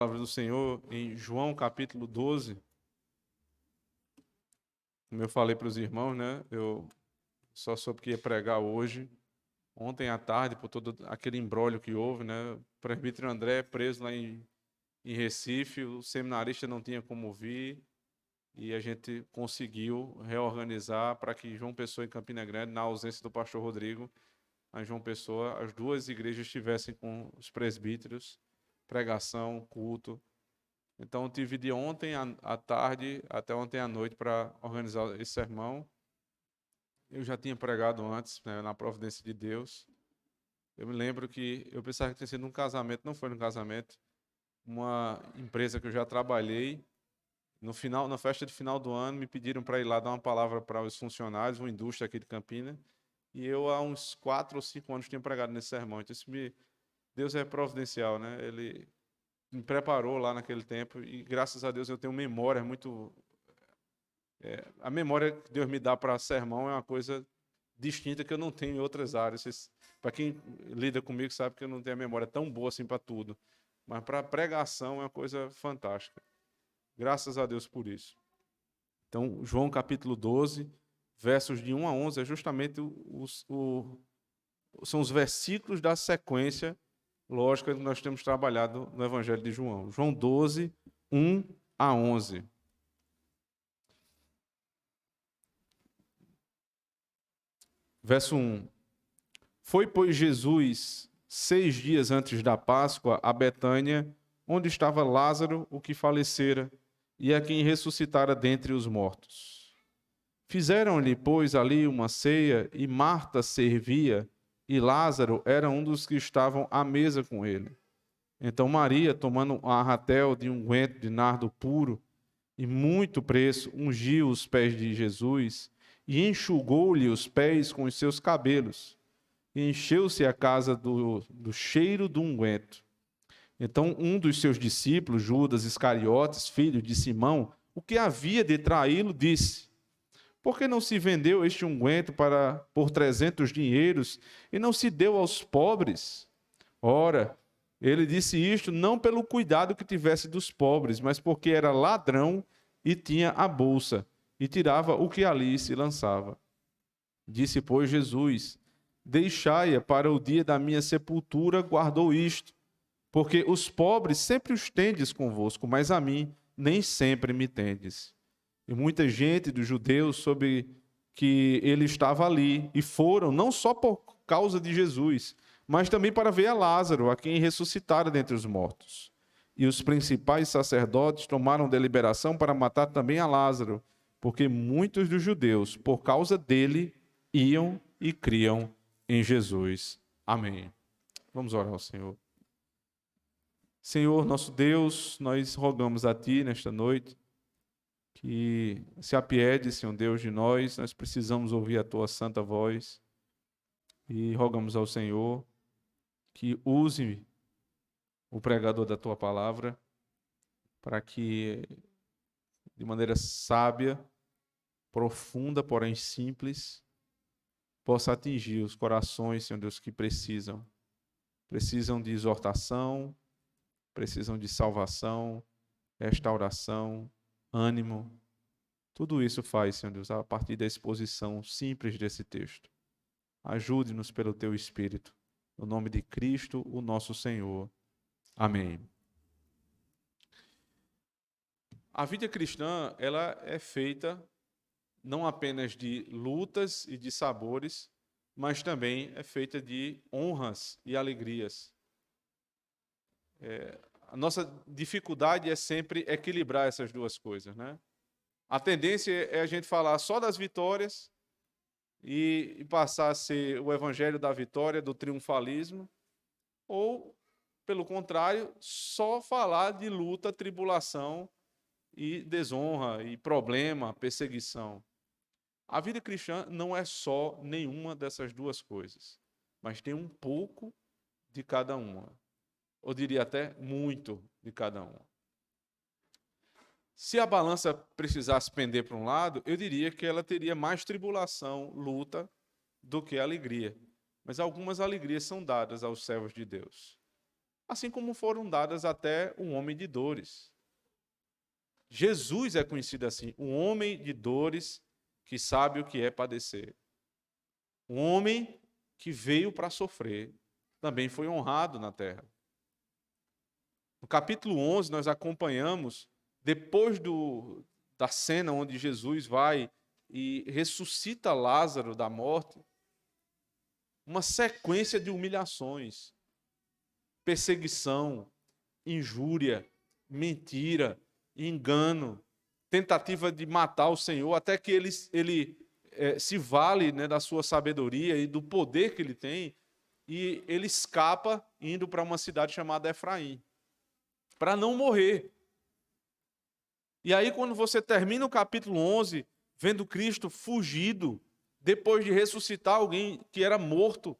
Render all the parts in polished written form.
Palavra do Senhor em João capítulo 12. Como eu falei para os irmãos, né? Eu só soube que ia pregar hoje. Ontem à tarde, por todo aquele imbróglio que houve, né? O presbítero André preso lá em Recife, o seminarista não tinha como vir e a gente conseguiu reorganizar para que João Pessoa e Campina Grande, na ausência do pastor Rodrigo, a João Pessoa, as duas igrejas estivessem com os presbíteros, pregação, culto. Então, eu tive de ontem à tarde até ontem à noite para organizar esse sermão. Eu já tinha pregado antes, né, na providência de Deus. Eu me lembro que eu pensava que tinha sido num casamento, não foi num casamento. Uma empresa que eu já trabalhei, no final, na festa de final do ano, me pediram para ir lá dar uma palavra para os funcionários, uma indústria aqui de Campinas. E eu, há uns 4 ou 5 anos, tinha pregado nesse sermão. Então, Deus é providencial, né? Ele me preparou lá naquele tempo e graças a Deus eu tenho memória muito... a memória que Deus me dá para sermão é uma coisa distinta que eu não tenho em outras áreas. Para quem lida comigo sabe que eu não tenho a memória tão boa assim para tudo, mas para pregação é uma coisa fantástica. Graças a Deus por isso. Então, João capítulo 12, versos de 1 a 11, é justamente são os versículos da sequência lógica que nós temos trabalhado no Evangelho de João. João 12, 1 a 11. Verso 1. Foi, pois, Jesus 6 dias antes da Páscoa a Betânia, onde estava Lázaro, o que falecera, e a quem ressuscitara dentre os mortos. Fizeram-lhe, pois, ali uma ceia, e Marta servia, e Lázaro era um dos que estavam à mesa com ele. Então Maria, tomando um arratel de unguento de nardo puro, e muito preço, ungiu os pés de Jesus, e enxugou-lhe os pés com os seus cabelos, e encheu-se a casa do cheiro do unguento. Então um dos seus discípulos, Judas Iscariotes, filho de Simão, o que havia de traí-lo, disse: por que não se vendeu este unguento por 300 dinheiros e não se deu aos pobres? Ora, ele disse isto não pelo cuidado que tivesse dos pobres, mas porque era ladrão e tinha a bolsa, e tirava o que ali se lançava. Disse, pois, Jesus: deixai-a para o dia da minha sepultura, guardou isto, porque os pobres sempre os tendes convosco, mas a mim nem sempre me tendes. E muita gente dos judeus soube que ele estava ali, e foram não só por causa de Jesus, mas também para ver a Lázaro, a quem ressuscitara dentre os mortos. E os principais sacerdotes tomaram deliberação para matar também a Lázaro, porque muitos dos judeus, por causa dele, iam e criam em Jesus. Amém. Vamos orar ao Senhor. Senhor, nosso Deus, nós rogamos a Ti nesta noite que se apiede, Senhor Deus, de nós precisamos ouvir a Tua santa voz e rogamos ao Senhor que use o pregador da Tua palavra para que, de maneira sábia, profunda, porém simples, possa atingir os corações, Senhor Deus, que precisam de exortação, precisam de salvação, restauração, ânimo. Tudo isso faz, Senhor Deus, a partir da exposição simples desse texto. Ajude-nos pelo Teu Espírito. No nome de Cristo, o nosso Senhor. Amém. A vida cristã, ela é feita não apenas de lutas e de sabores, mas também é feita de honras e alegrias. A nossa dificuldade é sempre equilibrar essas duas coisas, né? A tendência é a gente falar só das vitórias e passar a ser o evangelho da vitória, do triunfalismo, ou, pelo contrário, só falar de luta, tribulação e desonra, e problema, perseguição. A vida cristã não é só nenhuma dessas duas coisas, mas tem um pouco de cada uma. Eu diria até muito de cada uma. Se a balança precisasse pender para um lado, eu diria que ela teria mais tribulação, luta, do que alegria. Mas algumas alegrias são dadas aos servos de Deus. assim como foram dadas até um homem de dores. Jesus é conhecido assim, um homem de dores que sabe o que é padecer. Um homem que veio para sofrer, também foi honrado na terra. No capítulo 11, nós acompanhamos, depois da cena onde Jesus vai e ressuscita Lázaro da morte, uma sequência de humilhações, perseguição, injúria, mentira, engano, tentativa de matar o Senhor, até que ele se vale, né, da sua sabedoria e do poder que ele tem, e ele escapa indo para uma cidade chamada Efraim, para não morrer. E aí, quando você termina o capítulo 11, vendo Cristo fugido, depois de ressuscitar alguém que era morto,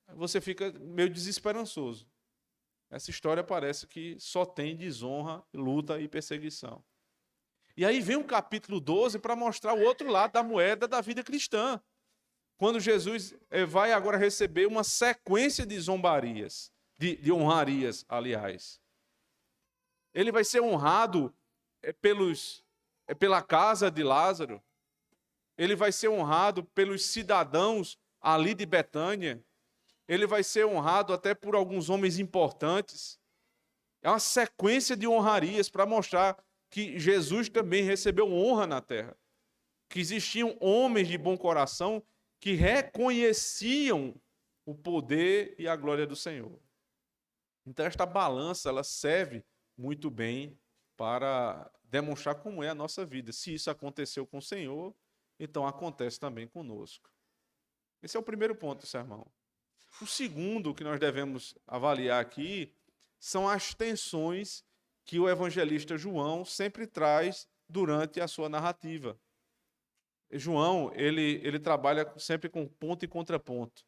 você fica meio desesperançoso. Essa história parece que só tem desonra, luta e perseguição. E aí vem o capítulo 12 para mostrar o outro lado da moeda da vida cristã. Quando Jesus vai agora receber uma sequência de zombarias, de honrarias, aliás. Ele vai ser honrado pela casa de Lázaro. Ele vai ser honrado pelos cidadãos ali de Betânia. Ele vai ser honrado até por alguns homens importantes. É uma sequência de honrarias para mostrar que Jesus também recebeu honra na terra. Que existiam homens de bom coração que reconheciam o poder e a glória do Senhor. Então, esta balança ela serve muito bem para demonstrar como é a nossa vida. Se isso aconteceu com o Senhor, então acontece também conosco. Esse é o primeiro ponto do sermão. O segundo que nós devemos avaliar aqui são as tensões que o evangelista João sempre traz durante a sua narrativa. João, ele trabalha sempre com ponto e contraponto.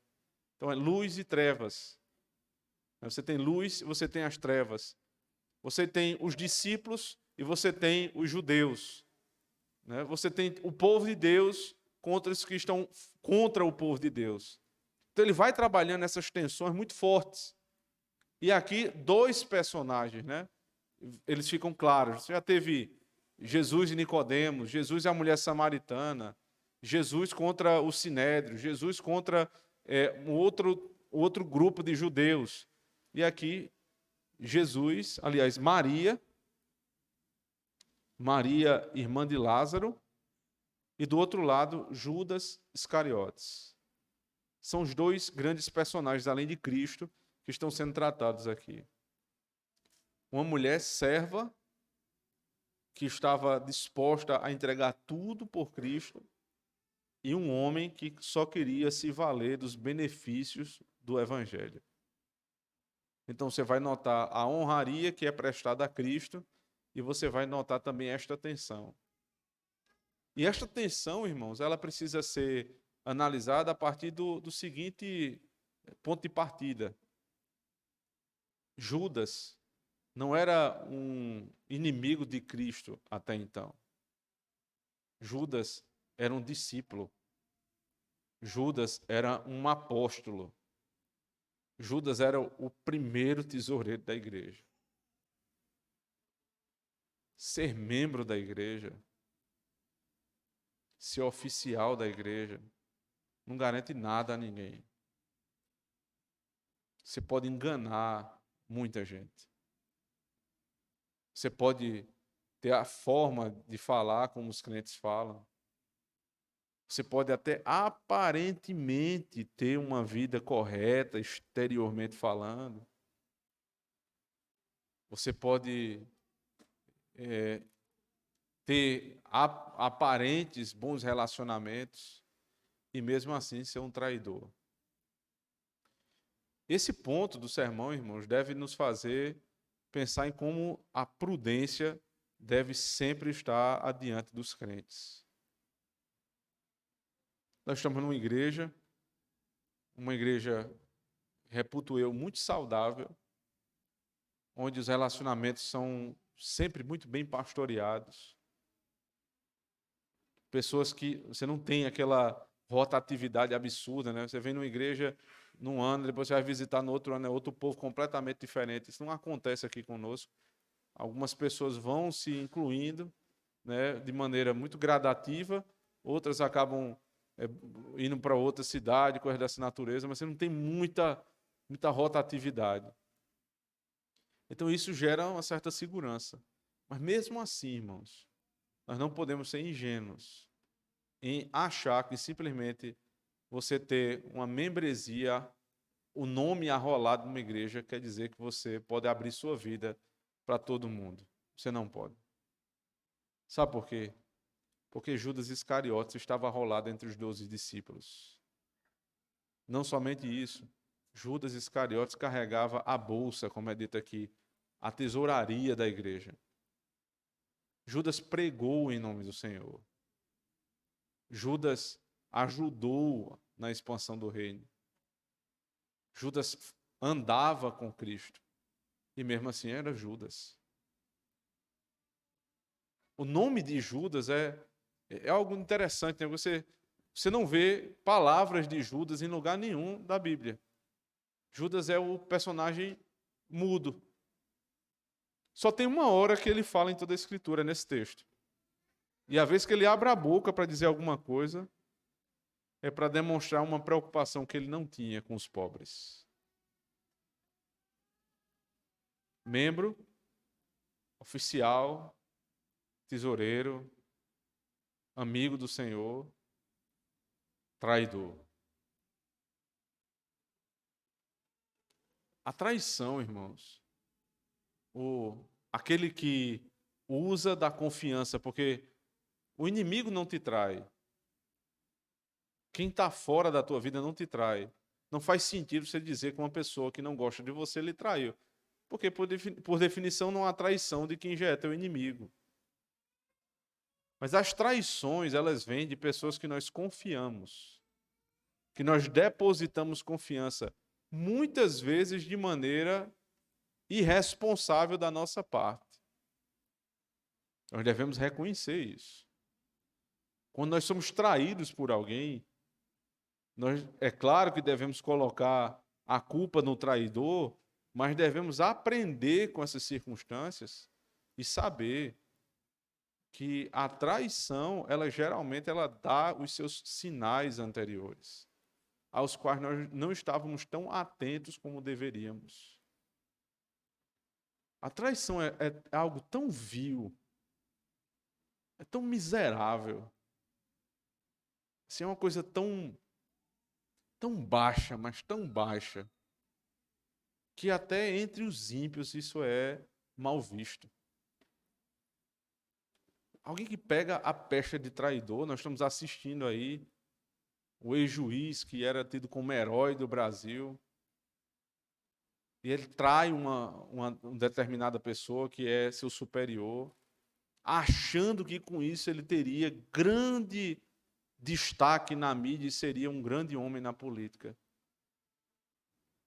Então, é luz e trevas. Você tem luz e você tem as trevas. Você tem os discípulos e você tem os judeus. Você tem o povo de Deus contra os que estão contra o povo de Deus. Então, ele vai trabalhando essas tensões muito fortes. E aqui, dois personagens, eles ficam claros. Você já teve Jesus e Nicodemos, Jesus e a mulher samaritana, Jesus contra o Sinédrio, Jesus contra um outro grupo de judeus. E aqui, Jesus, aliás, Maria, irmã de Lázaro, e do outro lado, Judas Iscariotes. São os dois grandes personagens, além de Cristo, que estão sendo tratados aqui. Uma mulher serva, que estava disposta a entregar tudo por Cristo, e um homem que só queria se valer dos benefícios do Evangelho. Então você vai notar a honraria que é prestada a Cristo, e você vai notar também esta tensão. E esta tensão, irmãos, ela precisa ser analisada a partir do seguinte ponto de partida. Judas não era um inimigo de Cristo até então. Judas era um discípulo. Judas era um apóstolo. Judas era o primeiro tesoureiro da igreja. Ser membro da igreja, ser oficial da igreja, não garante nada a ninguém. Você pode enganar muita gente. Você pode ter a forma de falar como os crentes falam. Você pode até aparentemente ter uma vida correta, exteriormente falando. Você pode ter aparentes bons relacionamentos e mesmo assim ser um traidor. Esse ponto do sermão, irmãos, deve nos fazer pensar em como a prudência deve sempre estar adiante dos crentes. Nós estamos numa igreja, reputo eu, muito saudável, onde os relacionamentos são sempre muito bem pastoreados. Pessoas que você não tem aquela rotatividade absurda, Você vem numa igreja num ano, depois você vai visitar no outro ano, é outro povo completamente diferente. Isso não acontece aqui conosco. Algumas pessoas vão se incluindo, né, de maneira muito gradativa, outras acabam indo para outra cidade, coisa dessa natureza, mas você não tem muita rotatividade. Então isso gera uma certa segurança. Mas mesmo assim, irmãos, nós não podemos ser ingênuos em achar que simplesmente você ter uma membresia, o nome arrolado numa igreja, quer dizer que você pode abrir sua vida para todo mundo. Você não pode. Sabe por quê? Porque Judas Iscariotes estava arrolado entre os 12 discípulos. Não somente isso, Judas Iscariotes carregava a bolsa, como é dito aqui, a tesouraria da igreja. Judas pregou em nome do Senhor. Judas ajudou na expansão do reino. Judas andava com Cristo. E mesmo assim era Judas. O nome de Judas é algo interessante, né? Você não vê palavras de Judas em lugar nenhum da Bíblia. Judas é o personagem mudo. Só tem uma hora que ele fala em toda a Escritura, nesse texto. E a vez que ele abre a boca para dizer alguma coisa, é para demonstrar uma preocupação que ele não tinha com os pobres. Membro, oficial, tesoureiro, amigo do Senhor, traidor. A traição, irmãos, aquele que usa da confiança, porque o inimigo não te trai. Quem está fora da tua vida não te trai. Não faz sentido você dizer que uma pessoa que não gosta de você lhe traiu. Porque, por definição, não há traição de quem já é teu inimigo. Mas as traições, elas vêm de pessoas que nós confiamos, que nós depositamos confiança, muitas vezes de maneira irresponsável da nossa parte. Nós devemos reconhecer isso. Quando nós somos traídos por alguém, é claro que devemos colocar a culpa no traidor, mas devemos aprender com essas circunstâncias e saber que a traição, geralmente ela dá os seus sinais anteriores, aos quais nós não estávamos tão atentos como deveríamos. A traição é algo tão vil, é tão miserável, assim, é uma coisa tão baixa, mas tão baixa, que até entre os ímpios isso é mal visto. Alguém que pega a pecha de traidor, nós estamos assistindo aí o ex-juiz que era tido como herói do Brasil, e ele trai uma determinada pessoa que é seu superior, achando que com isso ele teria grande destaque na mídia e seria um grande homem na política.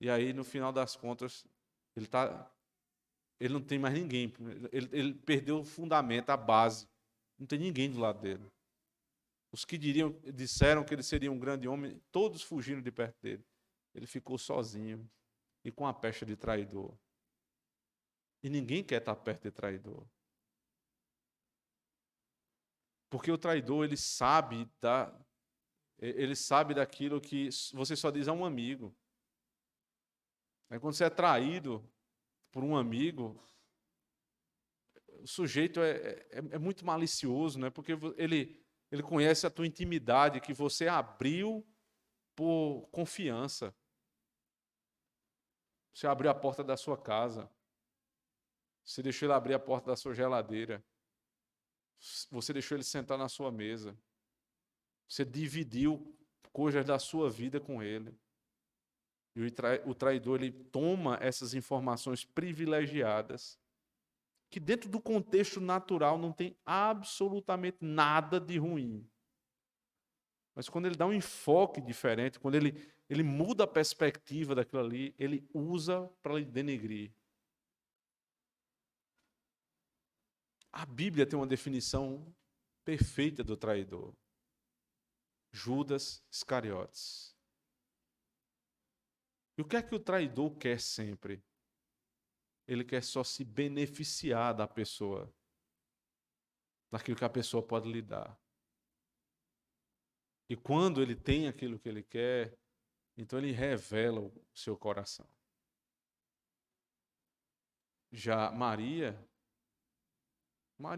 E aí, no final das contas, ele não tem mais ninguém. Ele perdeu o fundamento, a base. Não tem ninguém do lado dele. Os que disseram que ele seria um grande homem, todos fugiram de perto dele. Ele ficou sozinho e com a pecha de traidor. E ninguém quer estar perto de traidor. Porque o traidor, ele sabe daquilo que você só diz a um amigo. Aí quando você é traído por um amigo, o sujeito é muito malicioso, né? Porque ele conhece a tua intimidade que você abriu por confiança. Você abriu a porta da sua casa. Você deixou ele abrir a porta da sua geladeira. Você deixou ele sentar na sua mesa. Você dividiu coisas da sua vida com ele. E o traidor, ele toma essas informações privilegiadas, que dentro do contexto natural não tem absolutamente nada de ruim. Mas quando ele dá um enfoque diferente, quando ele muda a perspectiva daquilo ali, ele usa para lhe denegrir. A Bíblia tem uma definição perfeita do traidor. Judas Iscariotes. E o que é que o traidor quer sempre? Ele quer só se beneficiar da pessoa, daquilo que a pessoa pode lhe dar. E quando ele tem aquilo que ele quer, então ele revela o seu coração. Já Maria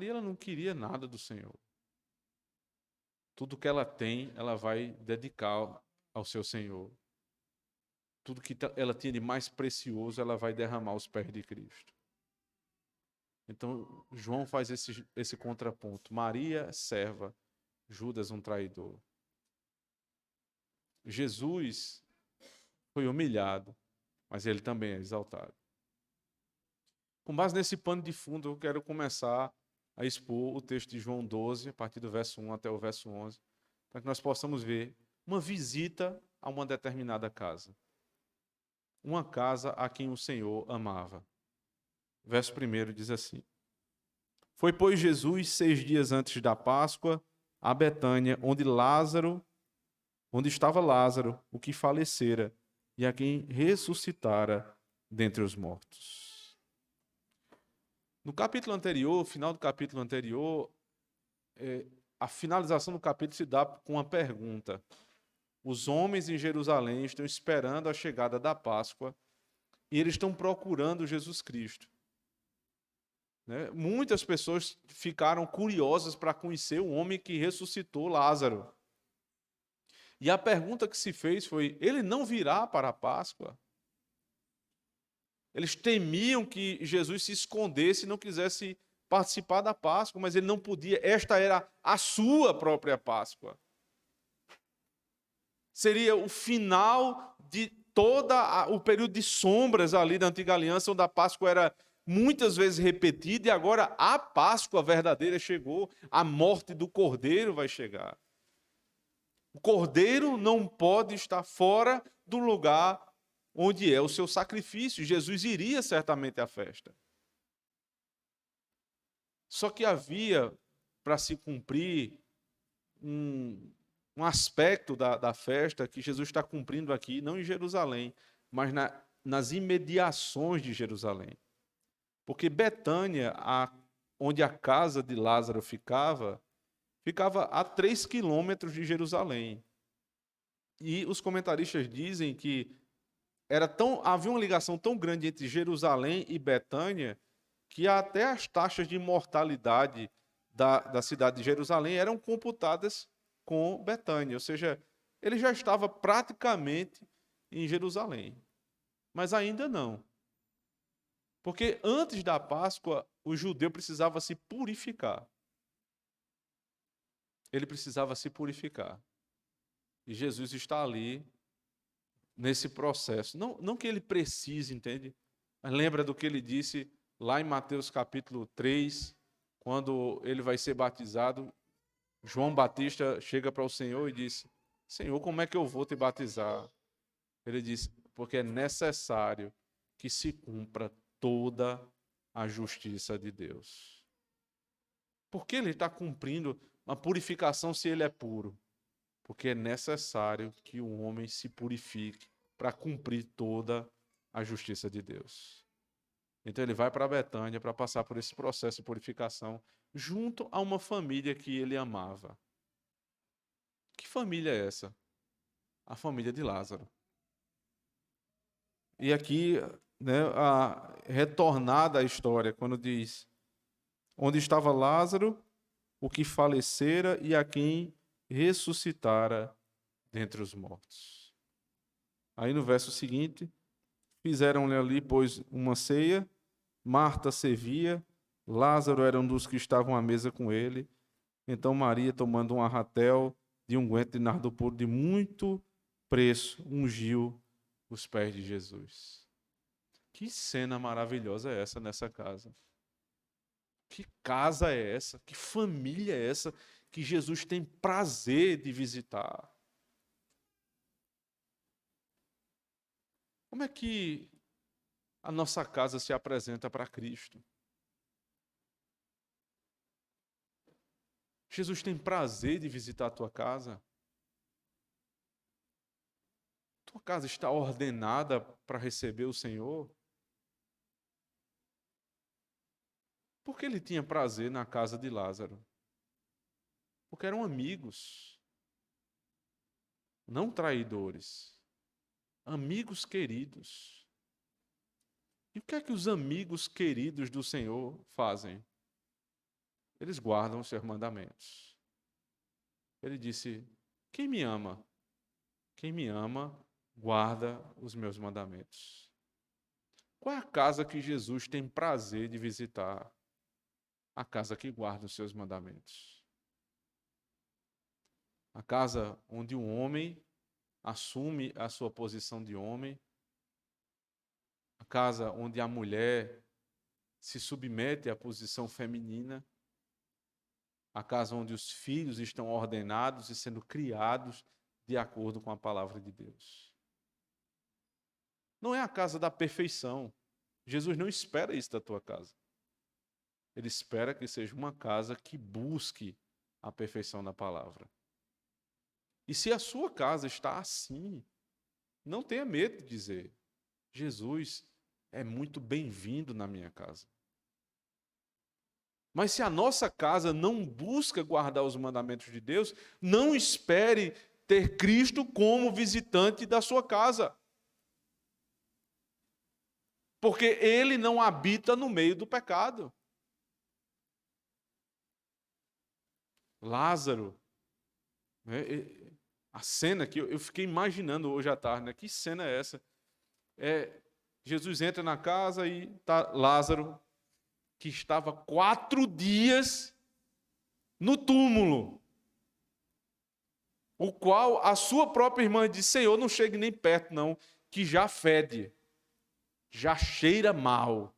ela não queria nada do Senhor. Tudo que ela tem, ela vai dedicar ao seu Senhor. Tudo que ela tinha de mais precioso, ela vai derramar aos pés de Cristo. Então, João faz esse contraponto. Maria, serva, Judas, um traidor. Jesus foi humilhado, mas ele também é exaltado. Com base nesse pano de fundo, eu quero começar a expor o texto de João 12, a partir do verso 1 até o verso 11, para que nós possamos ver uma visita a uma determinada casa. Uma casa a quem o Senhor amava. Verso 1 diz assim: Foi, pois, Jesus 6 dias antes da Páscoa a Betânia, onde estava Lázaro, o que falecera, e a quem ressuscitara dentre os mortos. No capítulo anterior, final do capítulo anterior, a finalização do capítulo se dá com uma pergunta. Os homens em Jerusalém estão esperando a chegada da Páscoa e eles estão procurando Jesus Cristo. Muitas pessoas ficaram curiosas para conhecer o homem que ressuscitou Lázaro. E a pergunta que se fez foi: ele não virá para a Páscoa? Eles temiam que Jesus se escondesse e não quisesse participar da Páscoa, mas ele não podia. Esta era a sua própria Páscoa. Seria o final de todo o período de sombras ali da Antiga Aliança, onde a Páscoa era muitas vezes repetida, e agora a Páscoa verdadeira chegou, a morte do Cordeiro vai chegar. O Cordeiro não pode estar fora do lugar onde é o seu sacrifício. Jesus iria certamente à festa. Só que havia, para se cumprir, um aspecto da festa que Jesus está cumprindo aqui, não em Jerusalém, mas nas imediações de Jerusalém. Porque Betânia, onde a casa de Lázaro ficava a 3 quilômetros de Jerusalém. E os comentaristas dizem que havia uma ligação tão grande entre Jerusalém e Betânia que até as taxas de mortalidade da cidade de Jerusalém eram computadas com Betânia. Ou seja, ele já estava praticamente em Jerusalém. Mas ainda não. Porque antes da Páscoa, o judeu precisava se purificar. Ele precisava se purificar. E Jesus está ali nesse processo. Não que ele precise, entende? Mas lembra do que ele disse lá em Mateus capítulo 3, quando ele vai ser batizado. João Batista chega para o Senhor e diz: Senhor, como é que eu vou te batizar? Ele diz: porque é necessário que se cumpra toda a justiça de Deus. Por que ele está cumprindo uma purificação se ele é puro? Porque é necessário que o homem se purifique para cumprir toda a justiça de Deus. Então ele vai para Betânia para passar por esse processo de purificação junto a uma família que ele amava. Que família é essa? A família de Lázaro. E aqui, a retornada à história, quando diz: onde estava Lázaro, o que falecera e a quem ressuscitara dentre os mortos. Aí no verso seguinte, fizeram-lhe ali, pois, uma ceia, Marta servia, Lázaro era um dos que estavam à mesa com ele. Então Maria, tomando um arratel de unguento de nardo puro de muito preço, ungiu os pés de Jesus. Que cena maravilhosa é essa nessa casa? Que casa é essa? Que família é essa que Jesus tem prazer de visitar? Como é que a nossa casa se apresenta para Cristo? Jesus tem prazer de visitar a tua casa? tua casa está ordenada para receber o Senhor? Porque ele tinha prazer na casa de Lázaro? Porque eram amigos, não traidores, amigos queridos. E o que é que os amigos queridos do Senhor fazem? Eles guardam os seus mandamentos. Ele disse: quem me ama? Quem me ama, guarda os meus mandamentos. Qual é a casa que Jesus tem prazer de visitar? A casa que guarda os seus mandamentos. A casa onde o homem assume a sua posição de homem. A casa onde a mulher se submete à posição feminina. A casa onde os filhos estão ordenados e sendo criados de acordo com a palavra de Deus. Não é a casa da perfeição. Jesus não espera isso da tua casa. Ele espera que seja uma casa que busque a perfeição da palavra. E se a sua casa está assim, não tenha medo de dizer: Jesus é muito bem-vindo na minha casa. Mas se a nossa casa não busca guardar os mandamentos de Deus, não espere ter Cristo como visitante da sua casa. Porque ele não habita no meio do pecado. Lázaro, né, a cena que eu fiquei imaginando hoje à tarde, né, que cena é essa? Jesus entra na casa e está Lázaro, que estava 4 dias no túmulo, o qual a sua própria irmã disse: Senhor, não chegue nem perto não, que já fede, já cheira mal.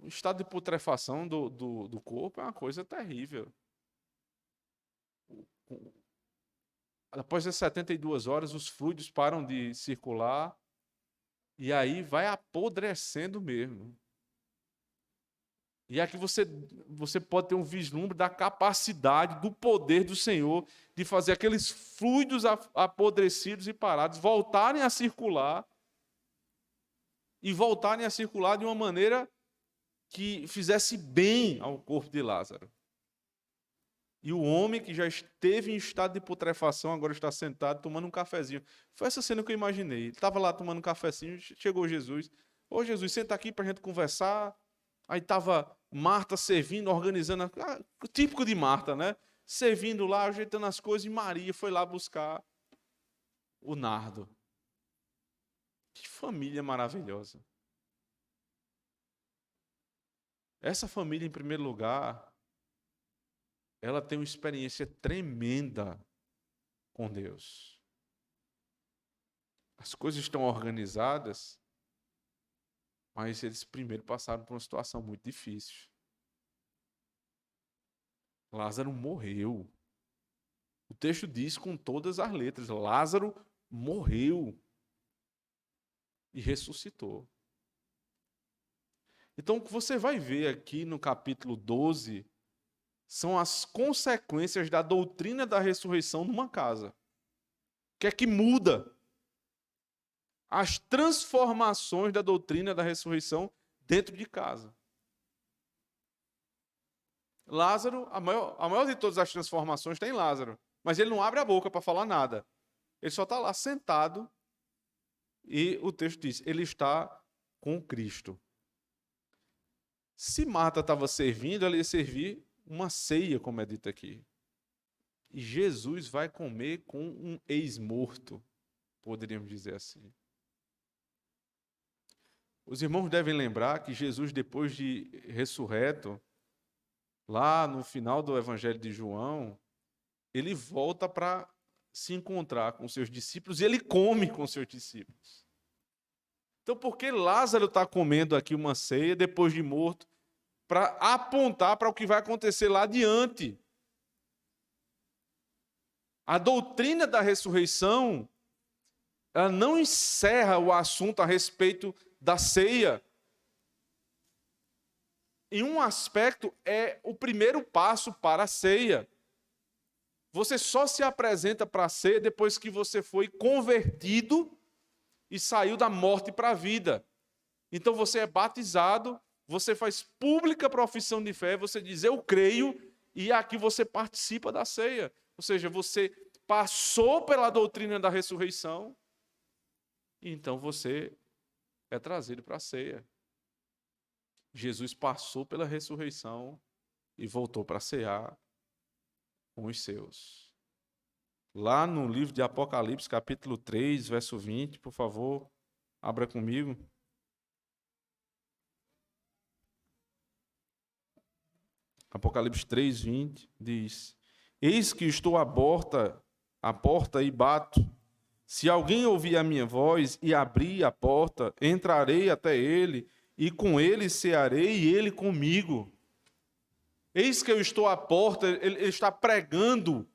O estado de putrefação do corpo é uma coisa terrível. Após as 72 horas, os fluidos param de circular e aí vai apodrecendo mesmo. E aqui você pode ter um vislumbre da capacidade, do poder do Senhor de fazer aqueles fluidos apodrecidos e parados voltarem a circular e voltarem a circular de uma maneira que fizesse bem ao corpo de Lázaro. E o homem que já esteve em estado de putrefação agora está sentado tomando um cafezinho. Foi essa cena que eu imaginei. Ele estava lá tomando um cafezinho, chegou Jesus. Ô Jesus, senta aqui para a gente conversar. Aí estava Marta servindo, organizando, típico de Marta, né? Servindo lá, ajeitando as coisas, e Maria foi lá buscar o nardo. Que família maravilhosa. Essa família, em primeiro lugar, ela tem uma experiência tremenda com Deus. As coisas estão organizadas, mas eles primeiro passaram por uma situação muito difícil. Lázaro morreu. O texto diz com todas as letras: Lázaro morreu e ressuscitou. Então, o que você vai ver aqui no capítulo 12 são as consequências da doutrina da ressurreição numa casa. O que é que muda? As transformações da doutrina da ressurreição dentro de casa. Lázaro, a maior de todas as transformações está em Lázaro, mas ele não abre a boca para falar nada. Ele só está lá sentado e o texto diz: ele está com Cristo. Se Marta estava servindo, ela ia servir uma ceia, como é dito aqui. E Jesus vai comer com um ex-morto, poderíamos dizer assim. Os irmãos devem lembrar que Jesus, depois de ressurreto, lá no final do Evangelho de João, ele volta para se encontrar com seus discípulos e ele come com seus discípulos. Então, por que Lázaro está comendo aqui uma ceia depois de morto? Para apontar para o que vai acontecer lá adiante. A doutrina da ressurreição, ela não encerra o assunto a respeito da ceia. Em um aspecto, é o primeiro passo para a ceia. Você só se apresenta para a ceia depois que você foi convertido e saiu da morte para a vida. Então você é batizado, você faz pública profissão de fé, você diz eu creio, e aqui você participa da ceia. Ou seja, você passou pela doutrina da ressurreição, e então você é trazido para a ceia. Jesus passou pela ressurreição e voltou para cear com os seus. Lá no livro de Apocalipse, capítulo 3, verso 20, por favor, abra comigo. Apocalipse 3, 20 diz: Eis que estou à porta e bato. Se alguém ouvir a minha voz e abrir a porta, entrarei até ele, e com ele cearei e ele comigo. Eis que eu estou à porta, ele está pregando.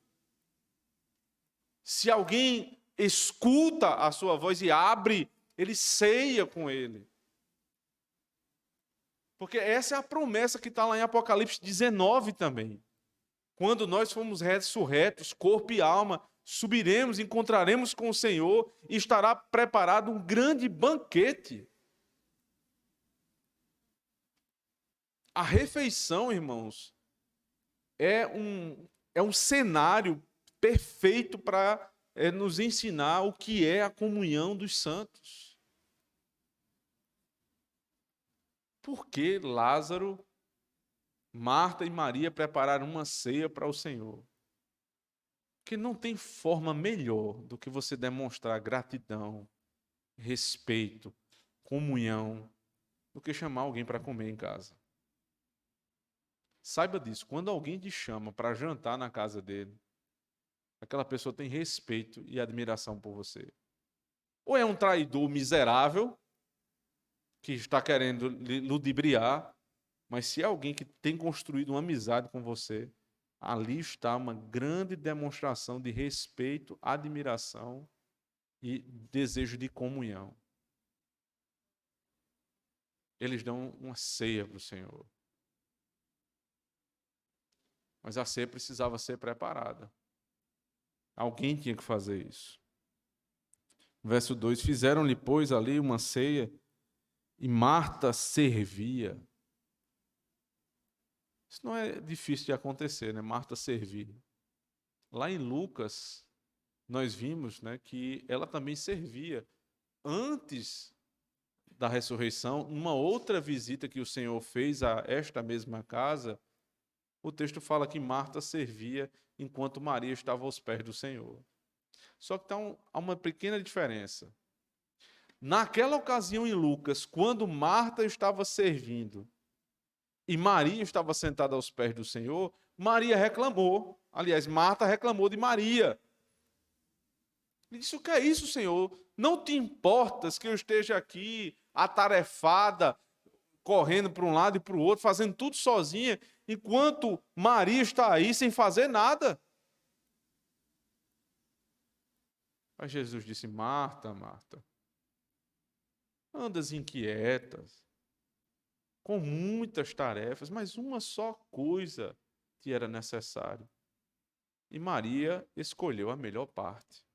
Se alguém escuta a sua voz e abre, ele ceia com ele. Porque essa é a promessa que está lá em Apocalipse 19 também. Quando nós fomos ressurretos, corpo e alma, subiremos, encontraremos com o Senhor e estará preparado um grande banquete. A refeição, irmãos, é um cenário perfeito para nos ensinar o que é a comunhão dos santos. Por que Lázaro, Marta e Maria prepararam uma ceia para o Senhor? Porque não tem forma melhor do que você demonstrar gratidão, respeito, comunhão, do que chamar alguém para comer em casa. Saiba disso, quando alguém te chama para jantar na casa dele, aquela pessoa tem respeito e admiração por você. Ou é um traidor miserável, que está querendo ludibriar, mas se é alguém que tem construído uma amizade com você, ali está uma grande demonstração de respeito, admiração e desejo de comunhão. Eles dão uma ceia para o Senhor. Mas a ceia precisava ser preparada. Alguém tinha que fazer isso. Verso 2: Fizeram-lhe, pois, ali uma ceia, e Marta servia. Isso não é difícil de acontecer, né? Marta servir. Lá em Lucas, nós vimos, né, que ela também servia. Antes da ressurreição, uma outra visita que o Senhor fez a esta mesma casa, o texto fala que Marta servia enquanto Maria estava aos pés do Senhor. Só que há uma pequena diferença. Naquela ocasião em Lucas, quando Marta estava servindo e Maria estava sentada aos pés do Senhor, Maria reclamou. Aliás, Marta reclamou de Maria. Ele disse: o que é isso, Senhor? Não te importas que eu esteja aqui atarefada, correndo para um lado e para o outro, fazendo tudo sozinha, enquanto Maria está aí sem fazer nada? Mas Jesus disse: Marta, Marta, andas inquietas, com muitas tarefas, mas uma só coisa te era necessário. E Maria escolheu a melhor parte.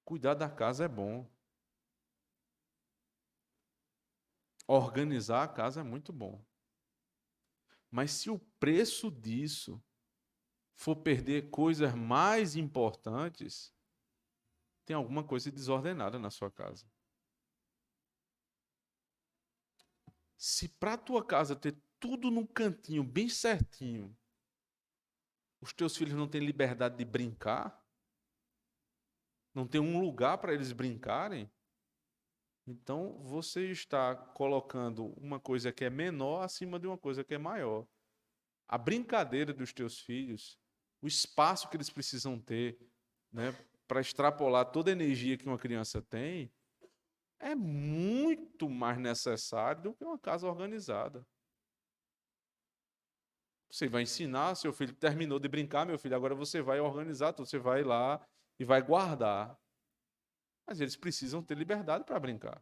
Cuidar da casa é bom. Organizar a casa é muito bom. Mas se o preço disso for perder coisas mais importantes, tem alguma coisa desordenada na sua casa. Se para a tua casa ter tudo num cantinho, bem certinho, os teus filhos não têm liberdade de brincar, não tem um lugar para eles brincarem, então você está colocando uma coisa que é menor acima de uma coisa que é maior. A brincadeira dos teus filhos, o espaço que eles precisam ter, né, para extrapolar toda a energia que uma criança tem, é muito mais necessário do que uma casa organizada. Você vai ensinar, seu filho terminou de brincar, meu filho, agora você vai organizar tudo, você vai lá e vai guardar. Mas eles precisam ter liberdade para brincar.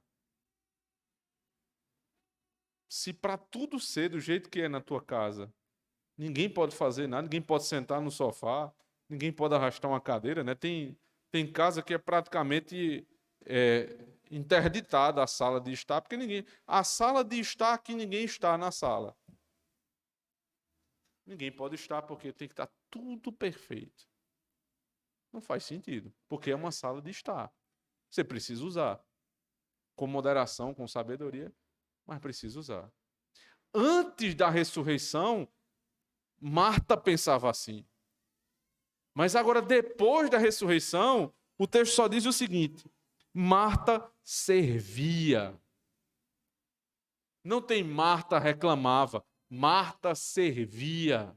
Se para tudo ser do jeito que é na tua casa, Ninguém pode fazer nada, ninguém pode sentar no sofá, ninguém pode arrastar uma cadeira, né? Tem casa que é praticamente interditada a sala de estar, porque a sala de estar aqui ninguém está na sala. Ninguém pode estar porque tem que estar tudo perfeito. Não faz sentido, porque é uma sala de estar. Você precisa usar com moderação, com sabedoria, mas precisa usar. Antes da ressurreição, Marta pensava assim. Mas agora, depois da ressurreição, o texto só diz o seguinte: Marta servia. Não tem Marta reclamava, Marta servia.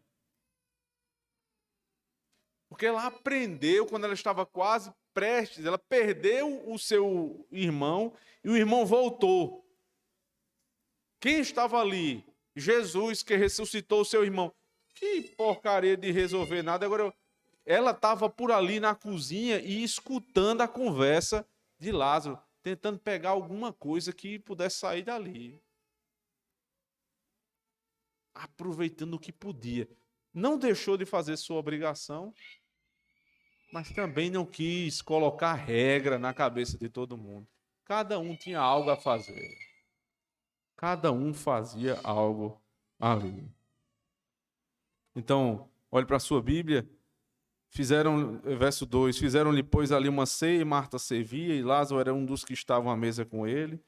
Porque ela aprendeu quando ela estava quase prestes, ela perdeu o seu irmão e o irmão voltou. Quem estava ali? Jesus, que ressuscitou o seu irmão. Que porcaria de resolver nada. Agora, ela estava por ali na cozinha e escutando a conversa de Lázaro, tentando pegar alguma coisa que pudesse sair dali. Aproveitando o que podia. Não deixou de fazer sua obrigação, mas também não quis colocar regra na cabeça de todo mundo. Cada um tinha algo a fazer. Cada um fazia algo ali. Então, olhe para a sua Bíblia. Verso 2, fizeram-lhe, pois, ali uma ceia, e Marta servia, e Lázaro era um dos que estavam à mesa com ele.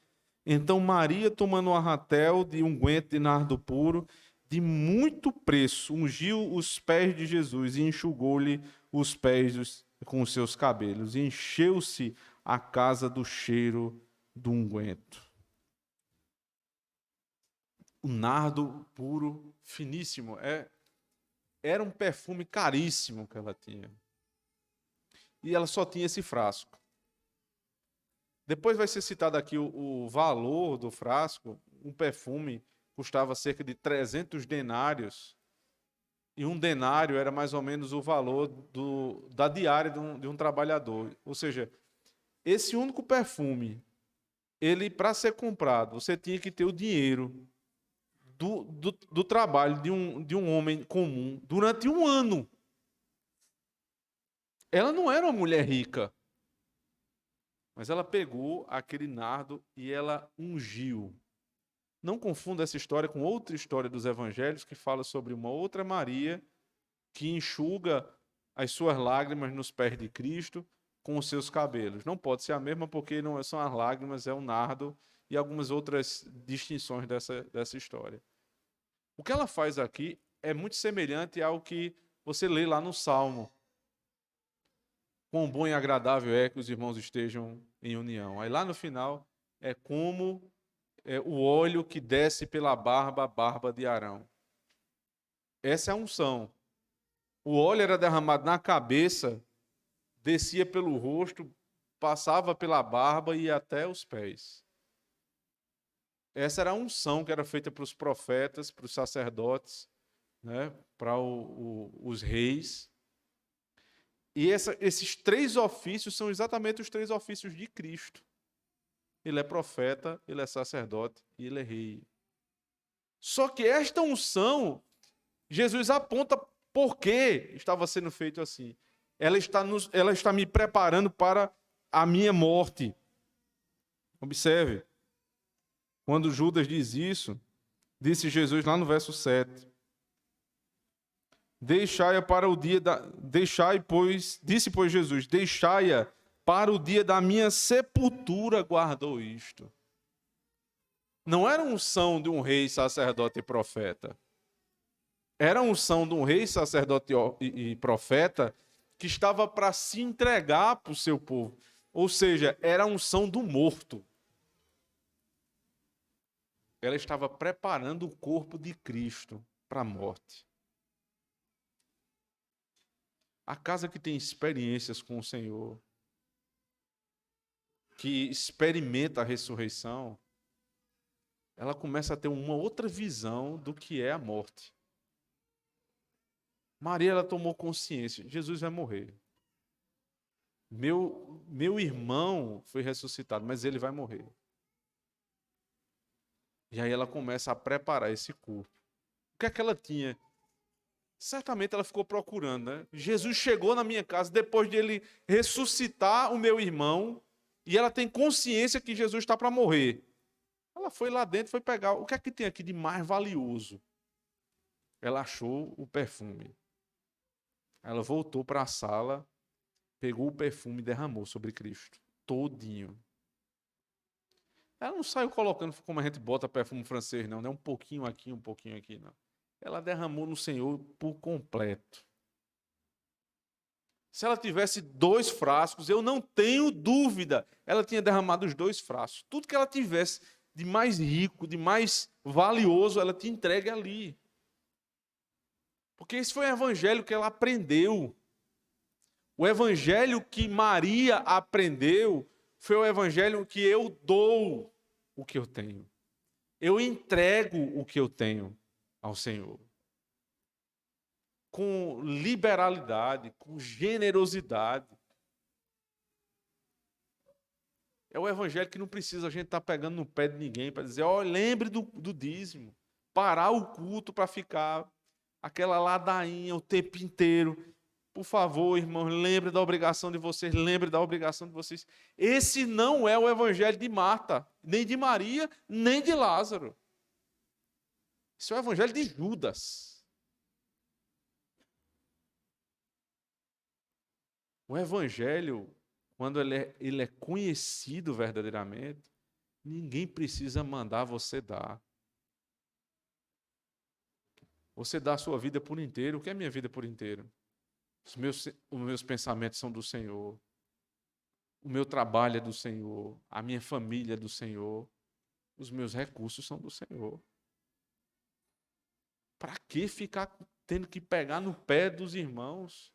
Então Maria, tomando um arratel de unguento de nardo puro, de muito preço, ungiu os pés de Jesus e enxugou-lhe os pés com os seus cabelos, e encheu-se a casa do cheiro do unguento. O nardo puro, finíssimo, era um perfume caríssimo que ela tinha. E ela só tinha esse frasco. Depois vai ser citado aqui o valor do frasco. Um perfume custava cerca de 300 denários. E um denário era mais ou menos o valor da diária de um trabalhador. Ou seja, esse único perfume, ele para ser comprado, você tinha que ter o dinheiro do trabalho de um homem comum durante um ano. Ela não era uma mulher rica, mas ela pegou aquele nardo e ela ungiu. Não confunda essa história com outra história dos evangelhos que fala sobre uma outra Maria que enxuga as suas lágrimas nos pés de Cristo com os seus cabelos. Não pode ser a mesma porque não são as lágrimas, é o nardo e algumas outras distinções dessa história. O que ela faz aqui é muito semelhante ao que você lê lá no Salmo. Quão bom e agradável é que os irmãos estejam em união. Aí lá no final é como o óleo que desce pela barba, a barba de Arão. Essa é a unção. O óleo era derramado na cabeça, descia pelo rosto, passava pela barba e ia até os pés. Essa era a unção que era feita para os profetas, para os sacerdotes, né, para os reis. E esses três ofícios são exatamente os três ofícios de Cristo. Ele é profeta, ele é sacerdote e ele é rei. Só que esta unção, Jesus aponta por que estava sendo feito assim. Ela está me preparando para a minha morte. Observe. Quando Judas diz isso, disse Jesus lá no verso 7. Deixai-a para o dia da... Disse, pois, Jesus, deixai-a para o dia da minha sepultura, guardou isto. Não era unção de um rei, sacerdote e profeta. Era unção de um rei, sacerdote e profeta que estava para se entregar para o seu povo. Ou seja, era a unção do morto. Ela estava preparando o corpo de Cristo para a morte. A casa que tem experiências com o Senhor, que experimenta a ressurreição, ela começa a ter uma outra visão do que é a morte. Maria, ela tomou consciência, Jesus vai morrer. Meu irmão foi ressuscitado, mas ele vai morrer. E aí ela começa a preparar esse corpo. O que é que ela tinha Certamente ela ficou procurando, né? Jesus chegou na minha casa depois de ele ressuscitar o meu irmão e ela tem consciência que Jesus está para morrer. Ela foi lá dentro, foi pegar o que é que tem aqui de mais valioso. Ela achou o perfume. Ela voltou para a sala, pegou o perfume e derramou sobre Cristo, todinho. Ela não saiu colocando como a gente bota perfume francês, não, né? Um pouquinho aqui, não. Ela derramou no Senhor por completo. Se ela tivesse 2 frascos, eu não tenho dúvida, ela tinha derramado os 2 frascos. Tudo que ela tivesse de mais rico, de mais valioso, ela tinha entregue ali. Porque esse foi o evangelho que ela aprendeu. O evangelho que Maria aprendeu foi o evangelho que eu dou o que eu tenho. Eu entrego o que eu tenho ao Senhor. Com liberalidade, com generosidade. É o evangelho que não precisa a gente estar pegando no pé de ninguém para dizer, ó, lembre do dízimo. Parar o culto para ficar aquela ladainha o tempo inteiro. Por favor, irmãos, lembre da obrigação de vocês, lembre da obrigação de vocês. Esse não é o evangelho de Marta, nem de Maria, nem de Lázaro. Esse é o evangelho de Judas. O evangelho, quando ele é conhecido verdadeiramente, ninguém precisa mandar você dar. Você dá a sua vida por inteiro. O que é minha vida por inteiro? Os meus pensamentos são do Senhor. O meu trabalho é do Senhor. A minha família é do Senhor. Os meus recursos são do Senhor. Para que ficar tendo que pegar no pé dos irmãos?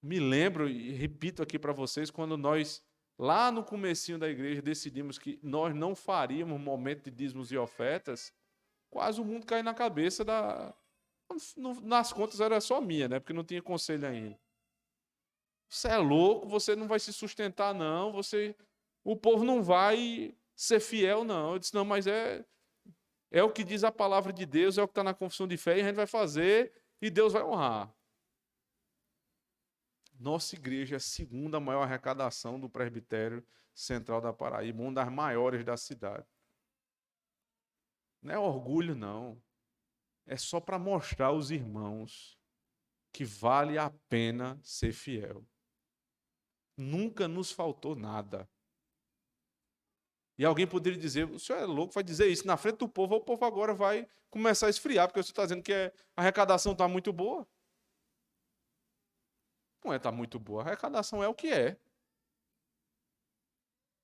Me lembro e repito aqui para vocês, quando nós, lá no comecinho da igreja, decidimos que nós não faríamos momento de dízimos e ofertas, quase o mundo caiu na cabeça da... Nas contas era só minha, né? Porque não tinha conselho ainda. Você é louco, você não vai se sustentar, não. O povo não vai ser fiel, não. Eu disse, não, mas é o que diz a palavra de Deus, é o que está na confissão de fé, e a gente vai fazer, e Deus vai honrar. Nossa igreja é a segunda maior arrecadação do presbitério central da Paraíba, uma das maiores da cidade. Não é orgulho, não. É só para mostrar aos irmãos que vale a pena ser fiel. Nunca nos faltou nada. E alguém poderia dizer, o senhor é louco, vai dizer isso na frente do povo, ou o povo agora vai começar a esfriar, porque você está dizendo que a arrecadação está muito boa. Não é está muito boa, a arrecadação é o que é.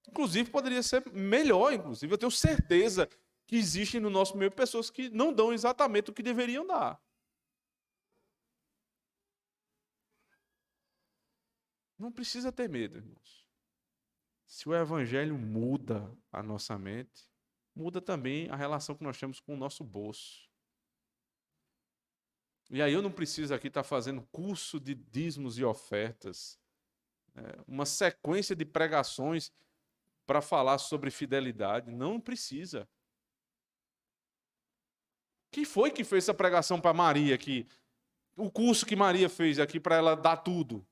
Inclusive, poderia ser melhor, inclusive. Eu tenho certeza que existem no nosso meio pessoas que não dão exatamente o que deveriam dar. Não precisa ter medo, irmãos. Se o evangelho muda a nossa mente, muda também a relação que nós temos com o nosso bolso. E aí eu não preciso aqui estar fazendo curso de dízimos e ofertas, uma sequência de pregações para falar sobre fidelidade. Não precisa. Quem foi que fez essa pregação para Maria aqui? O curso que Maria fez aqui para ela dar tudo.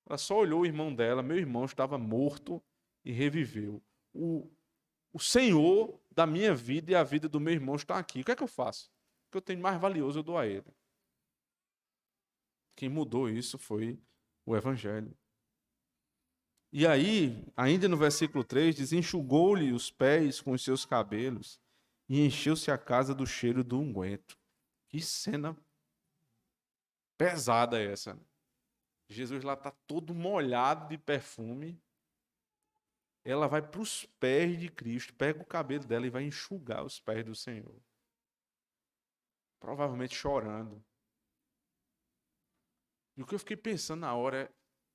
Ela só olhou o irmão dela, meu irmão estava morto e reviveu. O Senhor da minha vida e a vida do meu irmão está aqui. O que é que eu faço? O que eu tenho mais valioso eu dou a ele. Quem mudou isso foi o Evangelho. E aí, ainda no versículo 3, diz, enxugou-lhe os pés com os seus cabelos e encheu-se a casa do cheiro do unguento. Que cena pesada essa, né? Jesus lá está todo molhado de perfume. Ela vai para os pés de Cristo, pega o cabelo dela e vai enxugar os pés do Senhor. Provavelmente chorando. E o que eu fiquei pensando na hora é,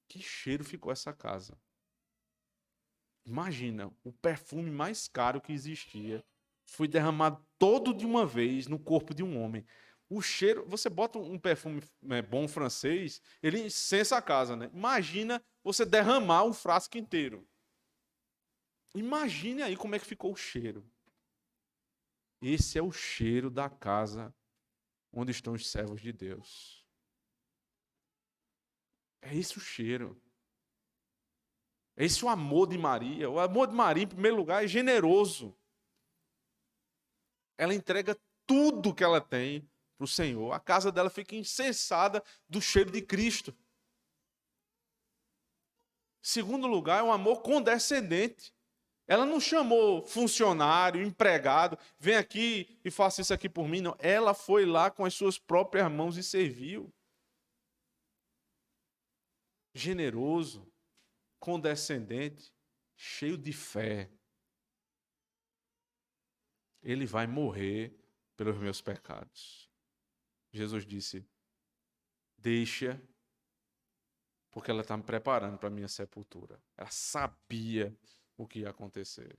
que cheiro ficou essa casa? Imagina, o perfume mais caro que existia foi derramado todo de uma vez no corpo de um homem. O cheiro, você bota um perfume bom francês, ele incensa a casa, né? Imagina você derramar um frasco inteiro. Imagine aí como é que ficou o cheiro. Esse é o cheiro da casa onde estão os servos de Deus. É esse o cheiro. É esse o amor de Maria. O amor de Maria, em primeiro lugar, é generoso. Ela entrega tudo que ela tem para o Senhor. A casa dela fica incensada do cheiro de Cristo. Segundo lugar, é um amor condescendente. Ela não chamou funcionário, empregado, vem aqui e faça isso aqui por mim. Não. Ela foi lá com as suas próprias mãos e serviu. Generoso, condescendente, cheio de fé. Ele vai morrer pelos meus pecados. Jesus disse, deixa, porque ela está me preparando para a minha sepultura. Ela sabia o que ia acontecer.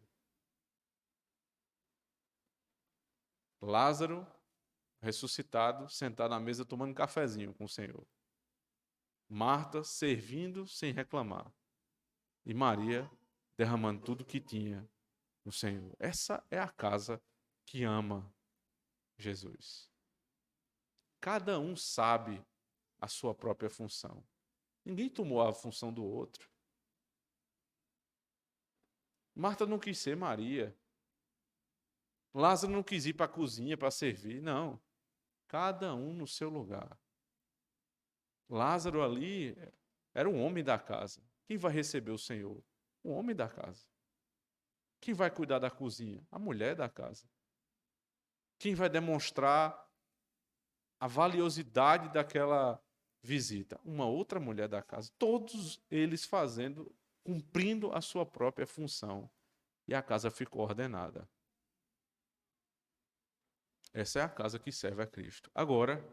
Lázaro, ressuscitado, sentado à mesa tomando um cafezinho com o Senhor. Marta servindo sem reclamar. E Maria derramando tudo que tinha no Senhor. Essa é a casa que ama Jesus. Cada um sabe a sua própria função. Ninguém tomou a função do outro. Marta não quis ser Maria. Lázaro não quis ir para a cozinha para servir. Não. Cada um no seu lugar. Lázaro ali era um homem da casa. Quem vai receber o Senhor? O homem da casa. Quem vai cuidar da cozinha? A mulher da casa. Quem vai demonstrar a valiosidade daquela visita? Uma outra mulher da casa. Todos eles fazendo, cumprindo a sua própria função. E a casa ficou ordenada. Essa é a casa que serve a Cristo. Agora,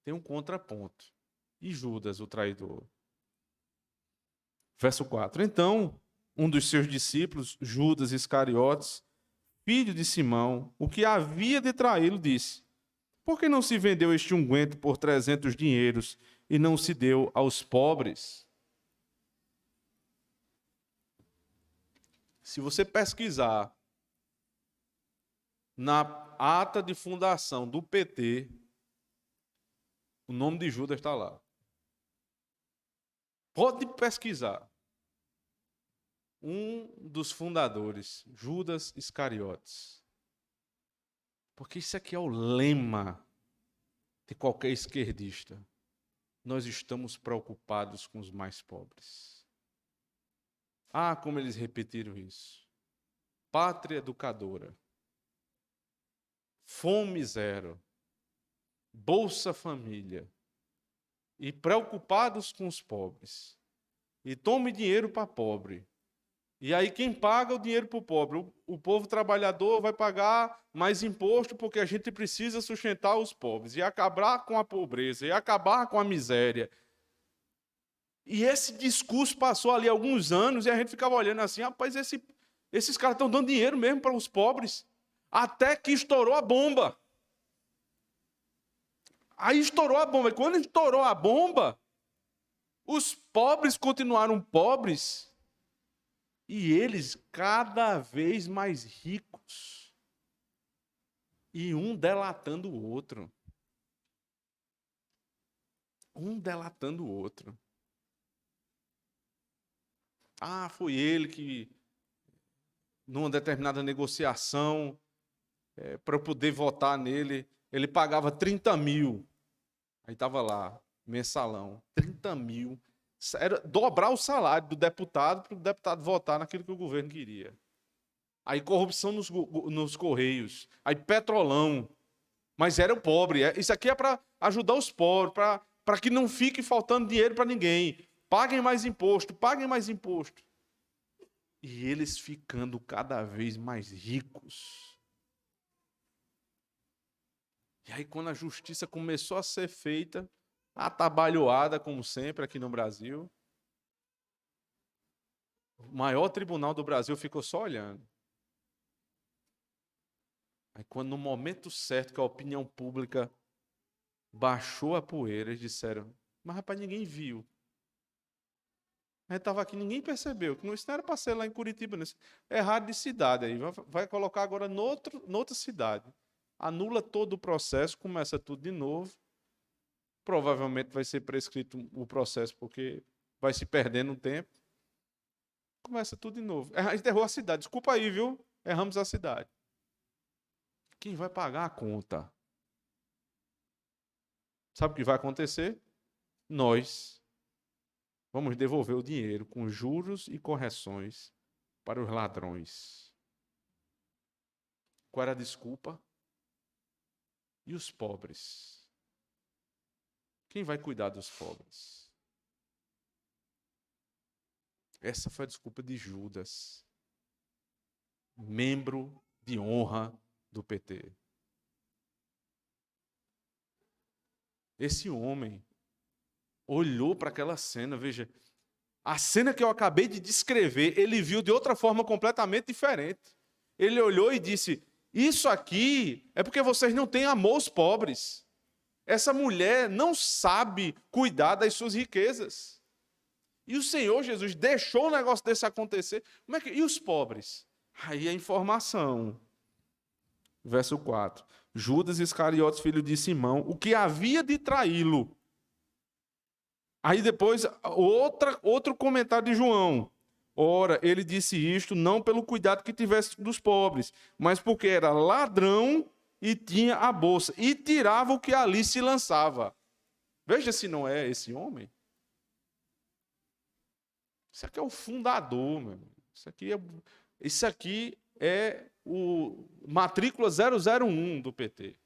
tem um contraponto. E Judas, o traidor? Verso 4. Então, um dos seus discípulos, Judas Iscariotes, filho de Simão, o que havia de traí-lo, disse, por que não se vendeu este unguento por 300 dinheiros e não se deu aos pobres? Se você pesquisar na ata de fundação do PT, o nome de Judas está lá. Pode pesquisar. Um dos fundadores, Judas Iscariotes. Porque isso aqui é o lema de qualquer esquerdista. Nós estamos preocupados com os mais pobres. Ah, como eles repetiram isso. Pátria educadora. Fome zero. Bolsa Família. E preocupados com os pobres. E tome dinheiro para pobre. E aí quem paga o dinheiro para o pobre? O povo trabalhador vai pagar mais imposto porque a gente precisa sustentar os pobres. E acabar com a pobreza. E acabar com a miséria. E esse discurso passou ali alguns anos e a gente ficava olhando assim, rapaz, esses caras estão dando dinheiro mesmo para os pobres. Até que estourou a bomba. Aí estourou a bomba. E quando estourou a bomba, os pobres continuaram pobres e eles cada vez mais ricos. E um delatando o outro. Um delatando o outro. Ah, foi ele que, numa determinada negociação, para eu poder votar nele, ele pagava 30 mil. Aí estava lá, mensalão, 30 mil. Era dobrar o salário do deputado para o deputado votar naquilo que o governo queria. Aí corrupção nos Correios. Aí petrolão. Mas era o pobre. Isso aqui é para ajudar os pobres, para que não fique faltando dinheiro para ninguém. Paguem mais imposto, paguem mais imposto. E eles ficando cada vez mais ricos. E aí, quando a justiça começou a ser feita, atabalhoada, como sempre, aqui no Brasil, o maior tribunal do Brasil ficou só olhando. Aí, quando no momento certo que a opinião pública baixou a poeira, eles disseram, mas rapaz, ninguém viu. A gente estava aqui, ninguém percebeu, que isso não era para ser lá em Curitiba, é errado de cidade, aí vai colocar agora noutra cidade. anula todo o processo, começa tudo de novo. Provavelmente vai ser prescrito o processo, porque vai se perdendo o tempo. Começa tudo de novo. A gente errou a cidade. Desculpa aí, viu? Erramos a cidade. Quem vai pagar a conta? Sabe o que vai acontecer? Nós vamos devolver o dinheiro com juros e correções para os ladrões. Qual era a desculpa? E os pobres? Quem vai cuidar dos pobres? Essa foi a desculpa de Judas, membro de honra do PT. Esse homem olhou para aquela cena, veja, a cena que eu acabei de descrever, ele viu de outra forma completamente diferente. Ele olhou e disse: isso aqui é porque vocês não têm amor aos pobres. Essa mulher não sabe cuidar das suas riquezas. E o Senhor Jesus deixou um negócio desse acontecer. Como é que... E os pobres? Aí a informação. Verso 4. Judas Iscariotes, filho de Simão, o que havia de traí-lo. Aí depois, outro comentário de João. Ora, ele disse isto não pelo cuidado que tivesse dos pobres, mas porque era ladrão e tinha a bolsa, e tirava o que ali se lançava. Veja se não é esse homem. Isso aqui é o fundador, meu irmão. Isso aqui é o matrícula 001 do PT.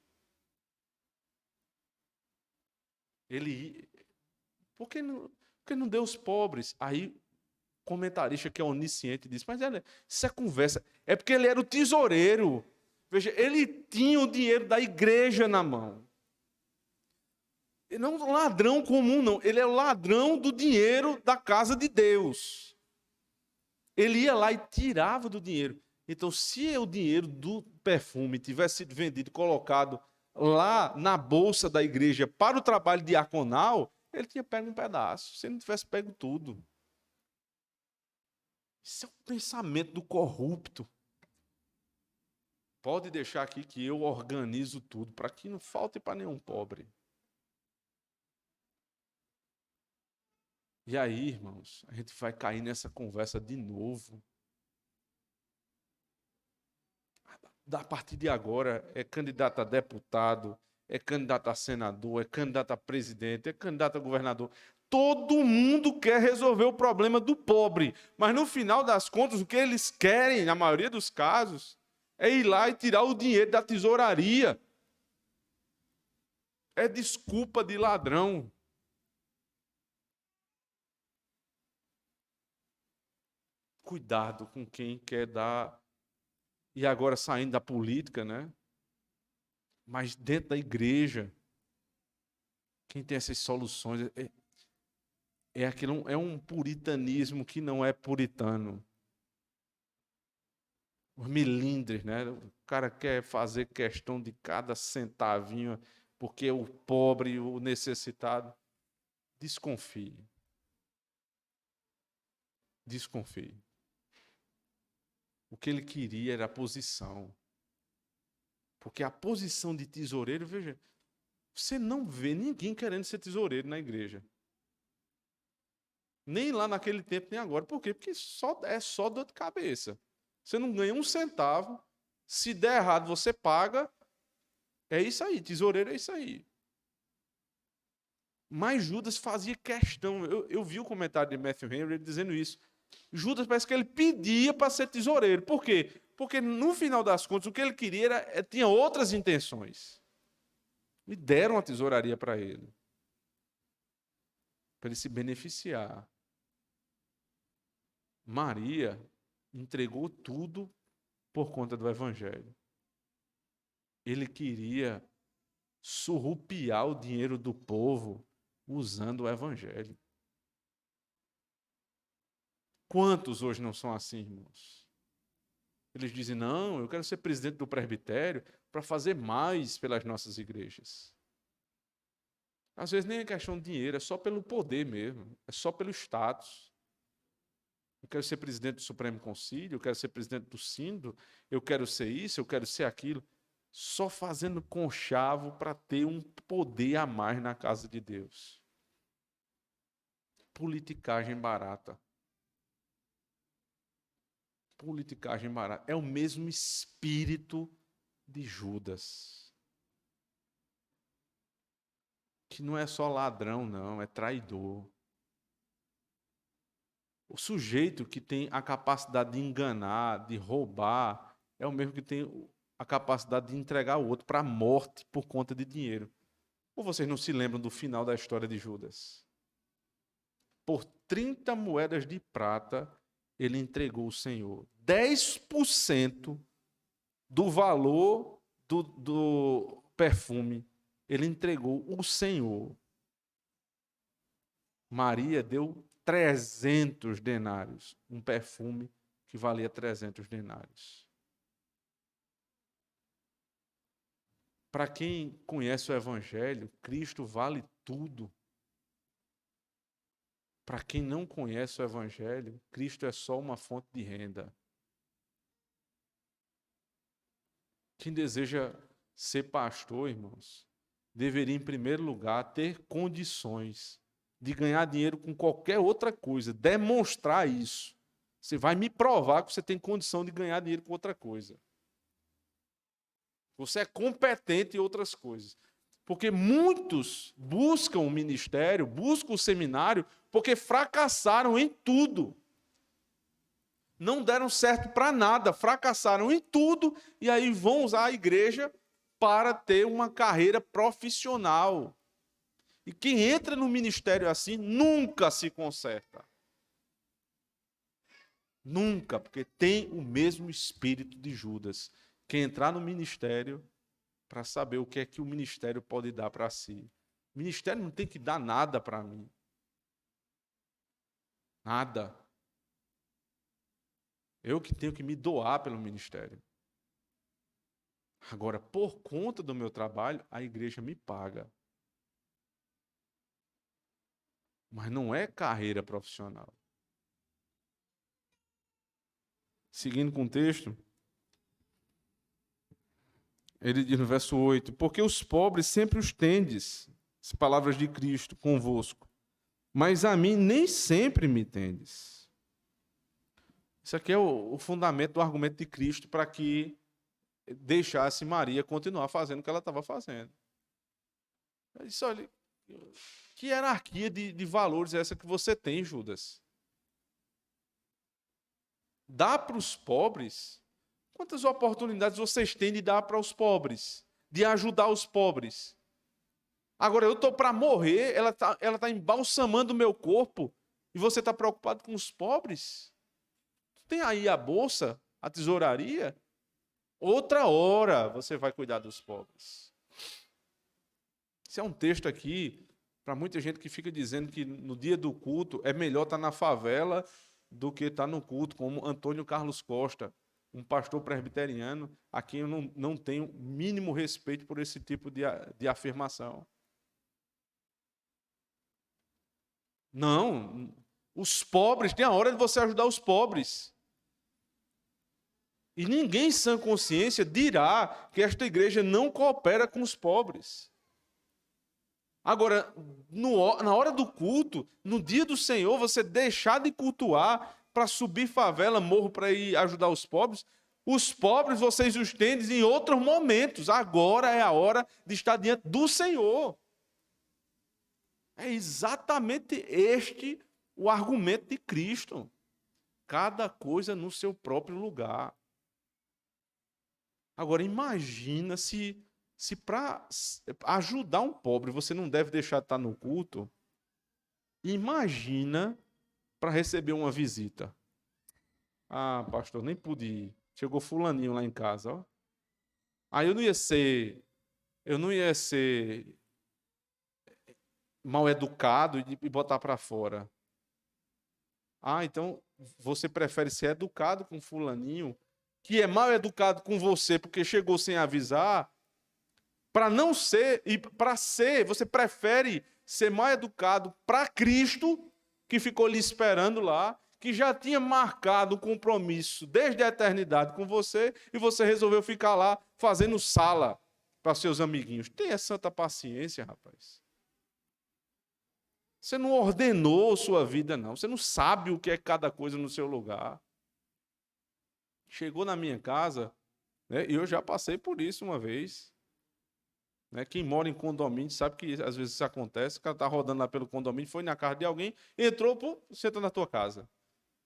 Por que não deu os pobres? Aí, comentarista que é onisciente diz, mas isso é conversa. É porque ele era o tesoureiro. Veja, ele tinha o dinheiro da igreja na mão. Ele não é um ladrão comum, não. Ele é o ladrão do dinheiro da casa de Deus. Ele ia lá e tirava do dinheiro. Então, se o dinheiro do perfume tivesse sido vendido, colocado lá na bolsa da igreja para o trabalho diaconal, ele tinha pego um pedaço. Se ele não tivesse pego tudo. Isso é o pensamento do corrupto. Pode deixar aqui que eu organizo tudo, para que não falte para nenhum pobre. E aí, irmãos, a gente vai cair nessa conversa de novo. A partir de agora, é candidato a deputado, é candidato a senador, é candidato a presidente, é candidato a governador. Todo mundo quer resolver o problema do pobre, mas no final das contas, o que eles querem, na maioria dos casos, é ir lá e tirar o dinheiro da tesouraria. É desculpa de ladrão. Cuidado com quem quer dar. E agora saindo da política, né? Mas dentro da igreja, quem tem essas soluções é um puritanismo que não é puritano. Os milindres, né? O cara quer fazer questão de cada centavinho, porque o pobre, o necessitado. Desconfie. Desconfie. O que ele queria era a posição. Porque a posição de tesoureiro, veja, você não vê ninguém querendo ser tesoureiro na igreja. Nem lá naquele tempo, nem agora. Por quê? Porque é só dor de cabeça. Você não ganha um centavo. Se der errado, você paga. É isso aí. Tesoureiro é isso aí. Mas Judas fazia questão. Eu vi o comentário de Matthew Henry dizendo isso. Judas parece que ele pedia para ser tesoureiro. Por quê? Porque no final das contas, o que ele queria tinha outras intenções. E deram a tesouraria para ele. Para ele se beneficiar. Maria entregou tudo por conta do evangelho. Ele queria surrupiar o dinheiro do povo usando o evangelho. Quantos hoje não são assim, irmãos? Eles dizem, não, eu quero ser presidente do presbitério para fazer mais pelas nossas igrejas. Às vezes nem é questão de dinheiro, é só pelo poder mesmo, é só pelo status. Eu quero ser presidente do Supremo Concílio, eu quero ser presidente do Sínodo, eu quero ser isso, eu quero ser aquilo. só fazendo conchavo para ter um poder a mais na casa de Deus. Politicagem barata. Politicagem barata. É o mesmo espírito de Judas. Que não é só ladrão, não, é traidor. O sujeito que tem a capacidade de enganar, de roubar, é o mesmo que tem a capacidade de entregar o outro para a morte por conta de dinheiro. Ou vocês não se lembram do final da história de Judas? Por 30 moedas de prata, ele entregou o Senhor. 10% do valor do perfume, ele entregou o Senhor. Maria deu 300 denários, um perfume que valia 300 denários. Para quem conhece o Evangelho, Cristo vale tudo. Para quem não conhece o Evangelho, Cristo é só uma fonte de renda. Quem deseja ser pastor, irmãos, deveria, em primeiro lugar, ter condições de ganhar dinheiro com qualquer outra coisa, demonstrar isso. Você vai me provar que você tem condição de ganhar dinheiro com outra coisa. Você é competente em outras coisas. Porque muitos buscam o ministério, buscam o seminário, porque fracassaram em tudo. Não deram certo para nada, fracassaram em tudo, e aí vão usar a igreja para ter uma carreira profissional. E quem entra no ministério assim nunca se conserta. Nunca, porque tem o mesmo espírito de Judas. Quem entrar no ministério para saber o que é que o ministério pode dar para si. O ministério não tem que dar nada para mim. Nada. Eu que tenho que me doar pelo ministério. Agora, por conta do meu trabalho, a igreja me paga. Mas não é carreira profissional. Seguindo com o texto, ele diz no verso 8, porque os pobres sempre os tendes, as palavras de Cristo, convosco, mas a mim nem sempre me tendes. Isso aqui é o fundamento do argumento de Cristo para que deixasse Maria continuar fazendo o que ela estava fazendo. Ele disse, olha, que hierarquia de valores é essa que você tem, Judas? Dá para os pobres? Quantas oportunidades vocês têm de dar para os pobres? De ajudar os pobres? Agora, eu estou para morrer, ela tá embalsamando o meu corpo, e você está preocupado com os pobres? Tem aí a bolsa, a tesouraria? Outra hora você vai cuidar dos pobres. Esse é um texto aqui, para muita gente que fica dizendo que no dia do culto é melhor estar na favela do que estar no culto, como Antônio Carlos Costa, um pastor presbiteriano, a quem eu não tenho mínimo respeito por esse tipo de afirmação. Não, os pobres, tem a hora de você ajudar os pobres. E ninguém em sã consciência dirá que esta igreja não coopera com os pobres. Agora, na hora do culto, no dia do Senhor, você deixar de cultuar para subir favela, morro para ir ajudar os pobres vocês os tendes em outros momentos. Agora é a hora de estar diante do Senhor. É exatamente este o argumento de Cristo. Cada coisa no seu próprio lugar. Agora, imagina se para ajudar um pobre você não deve deixar de estar no culto. Imagina para receber uma visita. Ah, pastor, nem pude ir. Chegou fulaninho lá em casa. Ó. Aí eu não ia ser mal educado e botar para fora. Ah, então você prefere ser educado com fulaninho, que é mal educado com você porque chegou sem avisar, para não ser, e para ser, você prefere ser mal educado para Cristo, que ficou lhe esperando lá, que já tinha marcado um compromisso desde a eternidade com você, e você resolveu ficar lá fazendo sala para seus amiguinhos. Tenha santa paciência, rapaz. Você não ordenou sua vida, não. Você não sabe o que é cada coisa no seu lugar. Chegou na minha casa, né, e eu já passei por isso uma vez. Né, quem mora em condomínio sabe que às vezes isso acontece. O cara está rodando lá pelo condomínio, foi na casa de alguém, entrou, pô, senta na tua casa.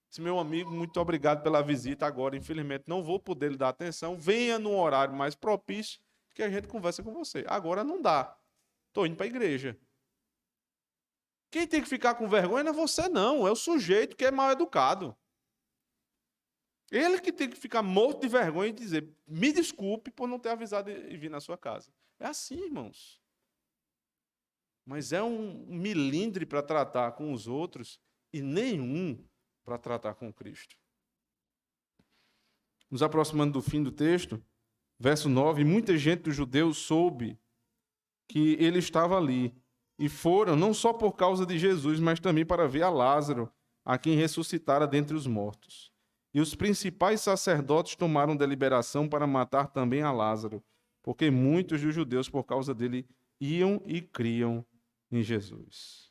Disse, meu amigo, muito obrigado pela visita. Agora, infelizmente, não vou poder lhe dar atenção. Venha num horário mais propício que a gente conversa com você. Agora não dá. Estou indo para a igreja. Quem tem que ficar com vergonha não é você, não. É o sujeito que é mal educado. Ele que tem que ficar morto de vergonha e dizer, me desculpe por não ter avisado e vir na sua casa. É assim, irmãos. Mas é um milindre para tratar com os outros e nenhum para tratar com Cristo. Nos aproximando do fim do texto, verso 9, muita gente dos judeus soube que ele estava ali, e foram não só por causa de Jesus, mas também para ver a Lázaro, a quem ressuscitara dentre os mortos. E os principais sacerdotes tomaram deliberação para matar também a Lázaro, porque muitos dos judeus, por causa dele, iam e criam em Jesus.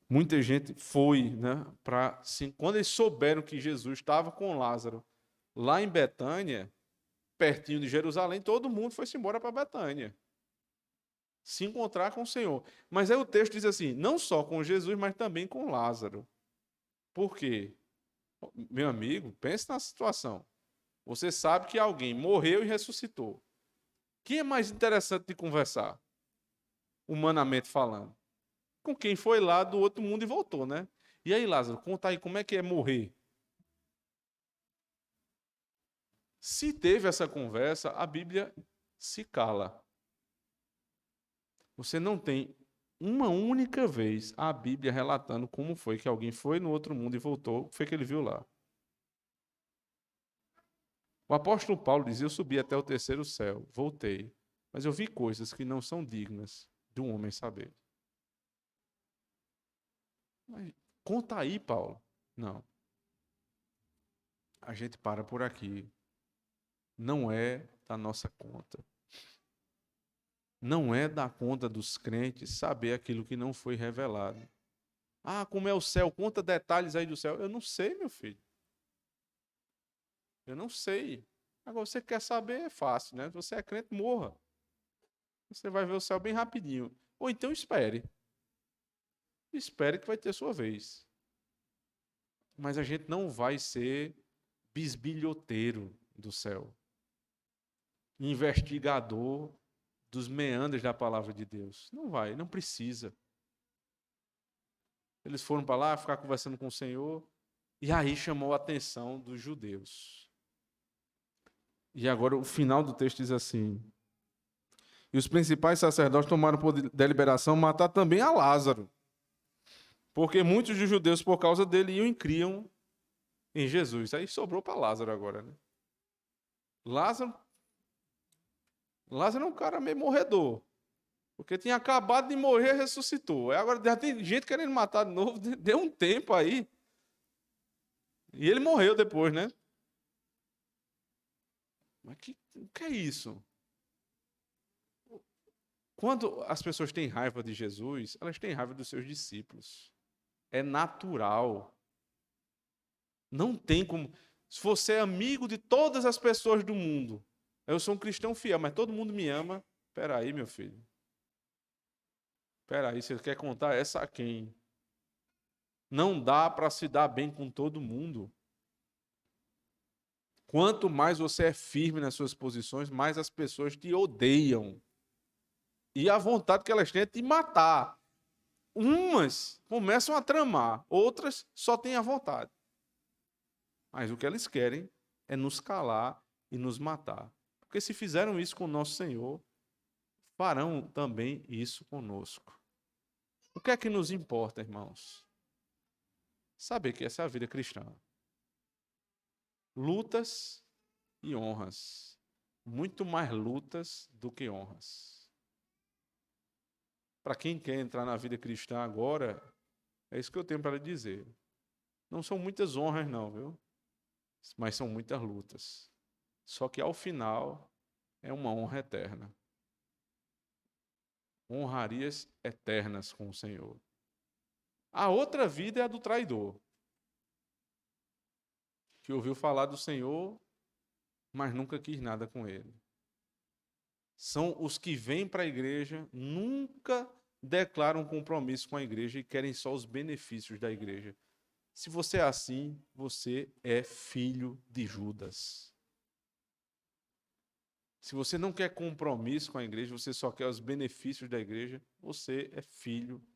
Muita gente foi, né, quando eles souberam que Jesus estava com Lázaro lá em Betânia, pertinho de Jerusalém, todo mundo foi-se embora para Betânia, se encontrar com o Senhor. Mas aí o texto diz assim, não só com Jesus, mas também com Lázaro. Por quê? Meu amigo, pense na situação. Você sabe que alguém morreu e ressuscitou. Quem é mais interessante de conversar? Humanamente falando. Com quem foi lá do outro mundo e voltou, né? E aí, Lázaro, conta aí como é que é morrer. Se teve essa conversa, a Bíblia se cala. Você não tem uma única vez a Bíblia relatando como foi que alguém foi no outro mundo e voltou, o que foi que ele viu lá. O apóstolo Paulo dizia, eu subi até o terceiro céu, voltei, mas eu vi coisas que não são dignas de um homem saber. Mas, conta aí, Paulo. Não. A gente para por aqui. Não é da nossa conta. Não é da conta dos crentes saber aquilo que não foi revelado. Ah, como é o céu? Conta detalhes aí do céu. Eu não sei, meu filho. Eu não sei. Agora, você quer saber, é fácil, né? Você é crente, morra. Você vai ver o céu bem rapidinho. Ou então espere. Espere que vai ter sua vez. Mas a gente não vai ser bisbilhoteiro do céu. Investigador dos meandros da palavra de Deus. Não vai, não precisa. Eles foram para lá ficar conversando com o Senhor, e aí chamou a atenção dos judeus. E agora o final do texto diz assim, e os principais sacerdotes tomaram por deliberação matar também a Lázaro, porque muitos dos judeus, por causa dele, iam e criam em Jesus. Aí sobrou para Lázaro agora, né? Lázaro é um cara meio morredor. Porque tinha acabado de morrer e ressuscitou. Agora já tem gente querendo matar de novo. Deu um tempo aí. E ele morreu depois, né? Mas o que é isso? Quando as pessoas têm raiva de Jesus, elas têm raiva dos seus discípulos. É natural. Não tem como. Se você é amigo de todas as pessoas do mundo, eu sou um cristão fiel, mas todo mundo me ama. Espera aí, meu filho. Espera aí, você quer contar essa a quem? Não dá para se dar bem com todo mundo. Quanto mais você é firme nas suas posições, mais as pessoas te odeiam. E a vontade que elas têm é te matar. Umas começam a tramar, outras só têm a vontade. Mas o que elas querem é nos calar e nos matar. Porque se fizeram isso com o nosso Senhor, farão também isso conosco. O que é que nos importa, irmãos? Saber que essa é a vida cristã. Lutas e honras. Muito mais lutas do que honras. Para quem quer entrar na vida cristã agora, é isso que eu tenho para lhe dizer. Não são muitas honras, não, viu? Mas são muitas lutas. Só que ao final é uma honra eterna. Honrarias eternas com o Senhor. A outra vida é a do traidor, que ouviu falar do Senhor, mas nunca quis nada com ele. São os que vêm para a igreja, nunca declaram compromisso com a igreja e querem só os benefícios da igreja. Se você é assim, você é filho de Judas. Se você não quer compromisso com a igreja, você só quer os benefícios da igreja, você é filho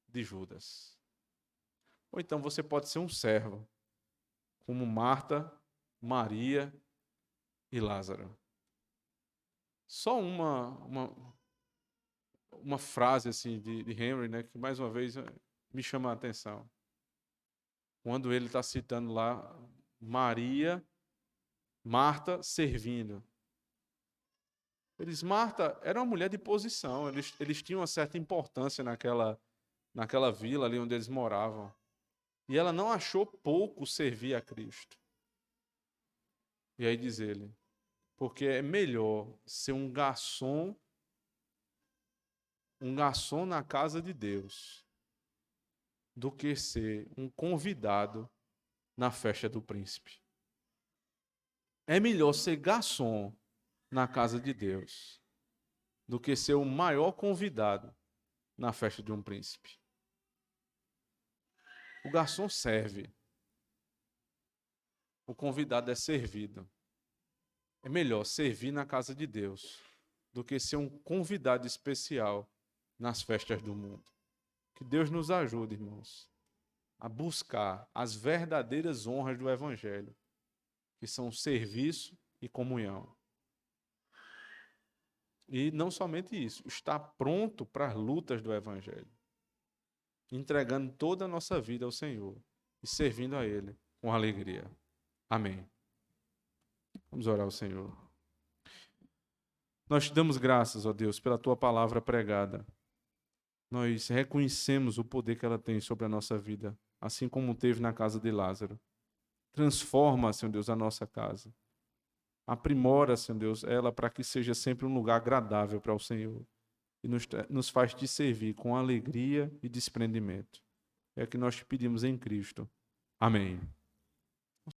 de Judas. Ou então você pode ser um servo, como Marta, Maria e Lázaro. Só uma frase assim de Henry, né, que mais uma vez me chama a atenção. Quando ele está citando lá Maria, Marta servindo. Marta era uma mulher de posição, eles tinham uma certa importância naquela vila ali onde eles moravam. E ela não achou pouco servir a Cristo. E aí diz ele, porque é melhor ser um garçom na casa de Deus, do que ser um convidado na festa do príncipe. É melhor ser garçom na casa de Deus do que ser o maior convidado na festa de um príncipe. O garçom serve. O convidado é servido. É melhor servir na casa de Deus do que ser um convidado especial nas festas do mundo. Que Deus nos ajude, irmãos, a buscar as verdadeiras honras do Evangelho, que são serviço e comunhão. E não somente isso, estar pronto para as lutas do Evangelho, entregando toda a nossa vida ao Senhor e servindo a Ele com alegria. Amém. Vamos orar ao Senhor. Nós te damos graças, ó Deus, pela Tua palavra pregada. Nós reconhecemos o poder que ela tem sobre a nossa vida, assim como teve na casa de Lázaro. Transforma, Senhor Deus, a nossa casa. Aprimora, Senhor Deus, ela para que seja sempre um lugar agradável para o Senhor. E nos faz te servir com alegria e desprendimento. É o que nós te pedimos em Cristo. Amém.